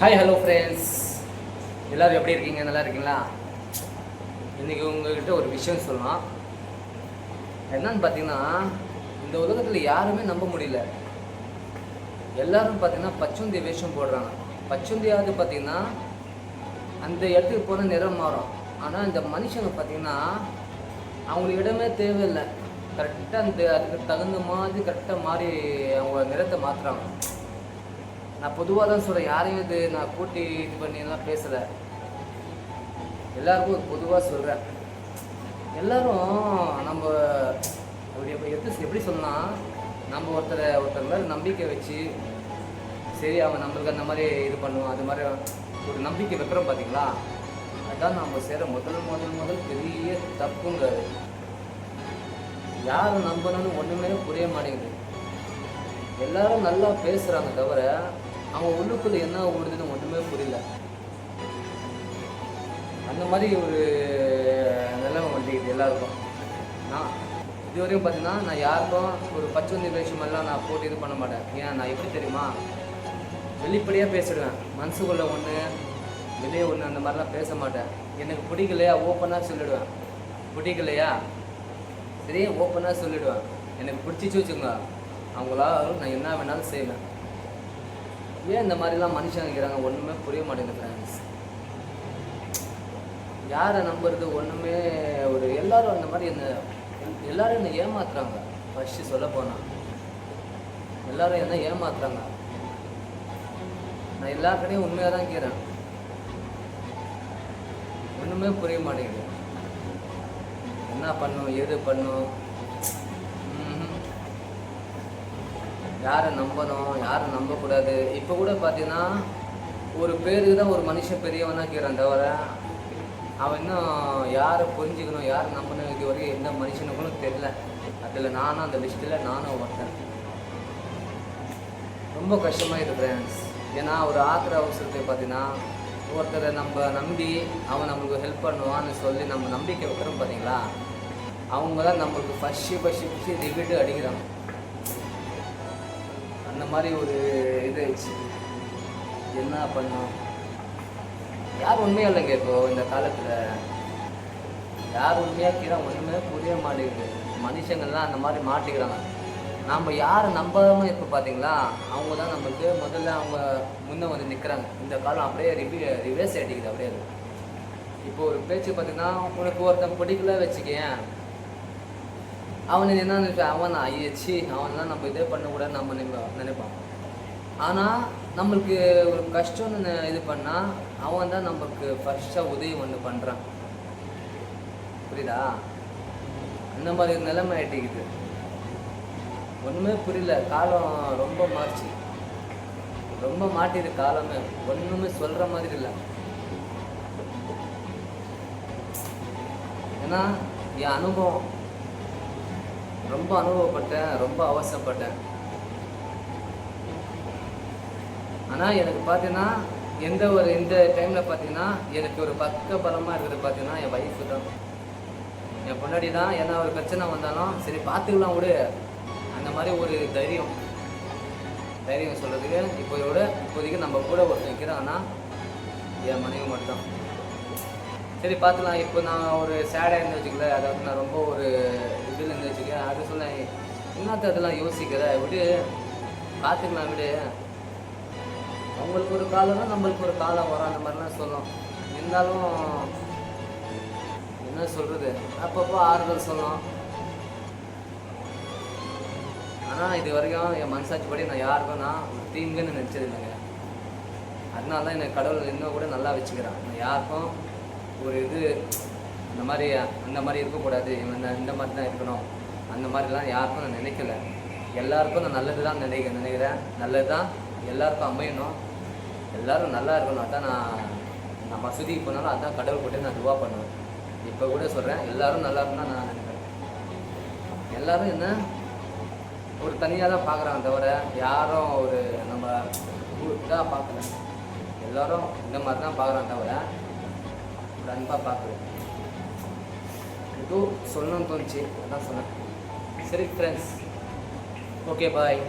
Hi hello friends, எல்லோரும் எப்படி இருக்கீங்க? நல்லா இருக்கீங்களா? இன்றைக்கி உங்கள்கிட்ட ஒரு விஷயம் சொல்லலாம். என்னன்னு பார்த்தீங்கன்னா, இந்த உலகத்தில் யாருமே நம்ப முடியல. எல்லோரும் பார்த்தீங்கன்னா பச்சுந்தி வேஷம் போடுறாங்க. பச்சுந்தியாவது பார்த்தீங்கன்னா அந்த இடத்துக்கு போன நிறம் மாறும். ஆனால் இந்த மனுஷங்க பார்த்தீங்கன்னா அவங்களுக்கு இடமே தேவையில்லை. கரெக்டாக அதுக்கு தகுந்த மாதிரி கரெக்டாக மாறி அவங்க நிறத்தை மாற்றுறாங்க. நான் பொதுவாக தான் சொல்கிறேன், யாரையும் இது நான் கூட்டி இது பண்ணிலாம் பேசலை. எல்லாருக்கும் பொதுவாக சொல்கிறேன். எல்லோரும் நம்ம எப்படி சொன்னால், நம்ம ஒருத்தர் மேலே நம்பிக்கை வச்சு சரி அவன் நம்மளுக்கு அந்த மாதிரி இது பண்ணுவோம், அது மாதிரி ஒரு நம்பிக்கை வைக்கிறோம் பார்த்தீங்களா? அதுதான் நம்ம செய்கிற முதல் பெரிய தப்புங்கிறது. யாரை நம்பணும்னு ஒன்றுமே புரிய மாட்டேங்குது. எல்லாரும் நல்லா பேசுகிறாங்க தவிர அவங்க உள்ளுக்குள்ளே என்ன ஓடுதுன்னு ஒன்றுமே புரியல. அந்த மாதிரி ஒரு நிலைமை வந்துக்குது எல்லாருக்கும். நான் இதுவரையும் பார்த்தீங்கன்னா நான் யாருக்கும் ஒரு பச்சவந்தி வேஷமெல்லாம் நான் போட்டு இது பண்ண மாட்டேன். ஏன் நான் எப்படி தெரியுமா, வெளிப்படையாக பேசிடுவேன். மனசுக்குள்ளே ஒன்று வெளியே ஒன்று அந்த மாதிரிலாம் பேச மாட்டேன். எனக்கு பிடிக்கலையா ஓப்பனாக சொல்லிவிடுவேன். பிடிக்கலையா சரி ஓப்பனாக சொல்லிவிடுவேன். எனக்கு பிடிச்சிச்சு வச்சுங்க, அவங்களாலும் நான் என்ன வேணாலும் செய்வேன். ஏன் இந்த மாதிரிலாம் மனுஷங்க இருக்கிறாங்க ஒன்றுமே புரிய மாட்டேங்குது ஃப்ரெண்ட்ஸ். யாரை நம்புறது ஒன்றுமே ஒரு எல்லோரும் அந்த மாதிரி எல்லோரும் என்னை ஏமாத்துறாங்க. ஃபஸ்ட்டு சொல்ல போனால் எல்லோரும் என்ன ஏமாத்துறாங்க. நான் எல்லாருக்கிட்டையும் உண்மையாக தான் இருக்கிறேன். ஒன்றுமே புரிய மாட்டேங்குது. என்ன பண்ணும் எது பண்ணும், யாரை நம்பணும் யாரை நம்பக்கூடாது. இப்போ கூட பார்த்தீங்கன்னா ஒரு பேருக்கு தான் ஒரு மனுஷன் பெரியவனாக இருக்கிறான் தவிர அவன் இன்னும் யாரை புரிஞ்சுக்கணும் யாரை நம்பணும் இது வரைக்கும் எந்த மனுஷனுக்கும் தெரியல. அதில் நானும் அந்த லிஸ்ட்டில் நானும் ஒருத்தன். ரொம்ப கஷ்டமாக இருக்குது ஃப்ரெண்ட்ஸ். ஏன்னா ஒரு ஆத்திர அவசரத்தை பார்த்தீங்கன்னா ஒருத்தரை நம்ம நம்பி அவன் நம்மளுக்கு ஹெல்ப் பண்ணுவான்னு சொல்லி நம்ம நம்பிக்கை வைக்கிறோம் பார்த்தீங்களா, அவங்க தான் நம்மளுக்கு ஃபஸ்ட்டு ரிவிட்டு அடிக்கிறாங்க. அந்த மாதிரி ஒரு இது என்ன பண்ணோம். யார் உண்மையாக இல்லைங்க. இப்போது இந்த காலத்தில் யார் உண்மையாக கீழே ஒன்றுமே புரிய மாட்டேங்குது. மனுஷங்கள்லாம் அந்த மாதிரி மாட்டிக்கிறாங்க. நம்ம யாரை நம்பாமல் இப்போ பார்த்தீங்களா, அவங்க தான் நம்மளுக்கு முதல்ல அவங்க முன்னே வந்து நிற்கிறாங்க. இந்த காலம் அப்படியே ரிவர்ஸ் ஆகிடுக்குது. அப்படியே இப்போ ஒரு பேச்சு பார்த்தீங்கன்னா உனக்கு ஒருத்தன் பிடிக்கல வச்சுக்கேன், அவனுக்கு என்ன நினைப்பான், அவன் ஐயச்சி அவன்லாம் நம்ம இதே பண்ணக்கூடாது நம்ம நினைப்பான். ஆனால் நம்மளுக்கு ஒரு கஷ்டம்னு இது பண்ணால் அவன் தான் நம்மளுக்கு ஃபஸ்ட்டாக உதவி ஒன்று பண்ணுறான். புரியுதா? அந்த மாதிரி நிலைமை ஆகிட்டுக்குது. ஒன்றுமே புரியல. காலம் ரொம்ப மாறிச்சு, ரொம்ப மாட்டிது காலமே. ஒன்றுமே சொல்கிற மாதிரி இல்லை. ஏன்னா என் அனுபவம் ரொம்ப அனுபவப்பட்டேன், ரொம்ப அவசரப்பட்டேன். ஆனால் எனக்கு பார்த்தீங்கன்னா இந்த டைமில் பார்த்தீங்கன்னா எனக்கு ஒரு பக்க பலமாக இருக்கிறது பார்த்தீங்கன்னா என் வைஃபு தான், என் பொண்டாடி தான். ஏன்னா ஒரு பிரச்சனை வந்தாலும் சரி பார்த்துக்கலாம் விடு, அந்த மாதிரி ஒரு தைரியம் சொல்கிறதுக்கு இப்போதைக்கு நம்ம கூட ஒருத்தர் நிற்கிறாங்கன்னா என் மனைவி மட்டும். சரி பார்த்துக்கலாம். இப்போ நான் ஒரு சேடாக இருந்து வச்சுக்கல, அதாவது நான் ரொம்ப ஒரு இதில் இருந்து வச்சுக்கேன், அது சொல்ல இன்னொருத்த அதெல்லாம் யோசிக்கிற விடு, பார்த்துக்கலாம் விடு. அவங்களுக்கு ஒரு காலம்னா நம்மளுக்கு ஒரு காலம் வரும், அந்த மாதிரிலாம் சொல்லும். இருந்தாலும் என்ன சொல்கிறது, அப்பப்போ ஆறுதல் சொல்லும். ஆனால் இது வரைக்கும் என் மனசாட்சிப்படி நான் யாருக்கும் நான் தீங்குன்னு நினச்சது இல்லைங்க. அதனால தான் எனக்கு கடவுள் இன்னும் கூட நல்லா வச்சுக்கிறான். நான் யாருக்கும் ஒரு இது அந்த மாதிரி இருக்கக்கூடாது, இவன் இந்த மாதிரி தான் இருக்கணும், அந்த மாதிரிலாம் யாருக்கும் நான் நினைக்கல. எல்லாருக்கும் நான் நல்லது தான் நினைக்கிறேன். நல்லது தான் எல்லாருக்கும் அமையணும், எல்லோரும் நல்லா இருக்கணும். அதான் நான் மசூதிக்கு போனாலும் அதான் கடவுள் போட்டு நான் துவா பண்ணுவேன். இப்போ கூட சொல்கிறேன், எல்லோரும் நல்லா இருக்குன்னா நான் நினைக்கிறேன். எல்லோரும் என்ன ஒரு தனியாக தான் பார்க்குறாங்க தவிர யாரும் ஒரு நம்ம இதாக பார்க்கல. எல்லோரும் இந்த மாதிரி தான் பார்க்குறாங்க தவிர ஒரு அன்பாக பார்க்குறேன். ஏதோ சொல்லணும்னு தோணுச்சு, அதான் சொன்னேன். சரி ஃப்ரெண்ட்ஸ், ஓகே பாய்.